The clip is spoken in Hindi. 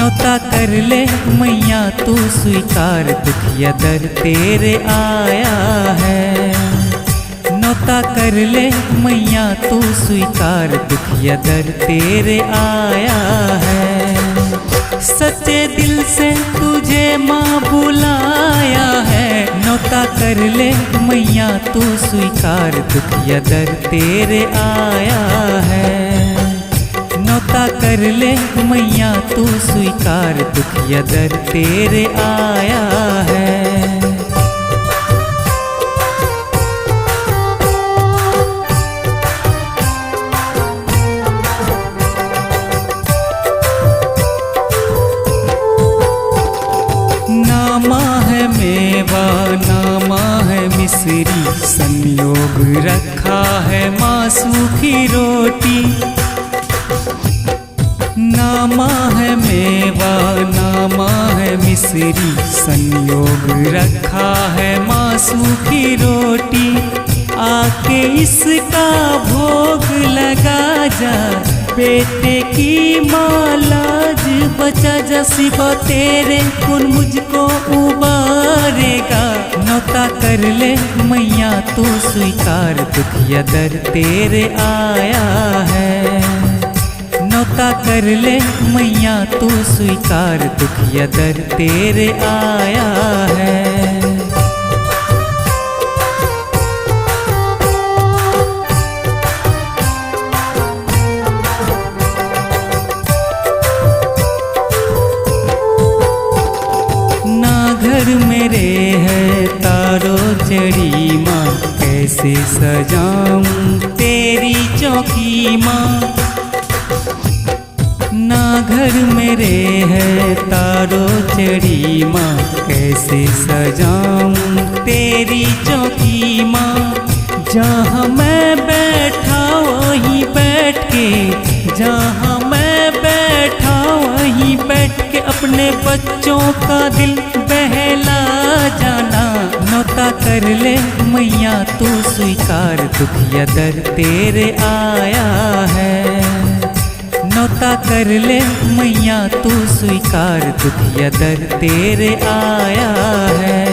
नौता कर ले मैया तू स्वीकार, दुखिया दर तेरे आया है। नौता कर ले मैया तू स्वीकार, दुखिया दर तेरे आया है। सच्चे दिल से तुझे माँ बुलाया है। नौता कर ले मैया तू स्वीकार, दुखिया दर तेरे आया है। नौता कर ले मैया तू स्वीकार, दुखिया दर तेरे आया है। नामा है मेवा नामा है मिश्री, संयोग रखा है माँ सूखी रोटी। नामा है मेवा नामा है मिश्री, संयोग रखा है माँ सूखी रोटी। आके इसका भोग लगा जा, बेटे की मालाज बचा जा। सिवा तेरे कौन मुझको उबारेगा। नौता कर ले मैया तू स्वीकार, दुखिया दर तेरे आया है। नौता कर ले मैया तू स्वीकार, दुखिया दर तेरे आया है। घर मेरे है तारो चढ़ी माँ, कैसे सजाऊं तेरी चौकी माँ। ना घर मेरे है तारो चढ़ी माँ, कैसे सजाऊं तेरी चौकी माँ। जहाँ मैं बैठा वहीं बैठ के, जहाँ मैं बैठा वहीं बैठ के अपने बच्चों का दिल बहला जाना। नौता कर ले मैया तू स्वीकार, दुखिया दर तेरे आया है। नौता कर ले मैया तू स्वीकार, दुखिया दर तेरे आया है।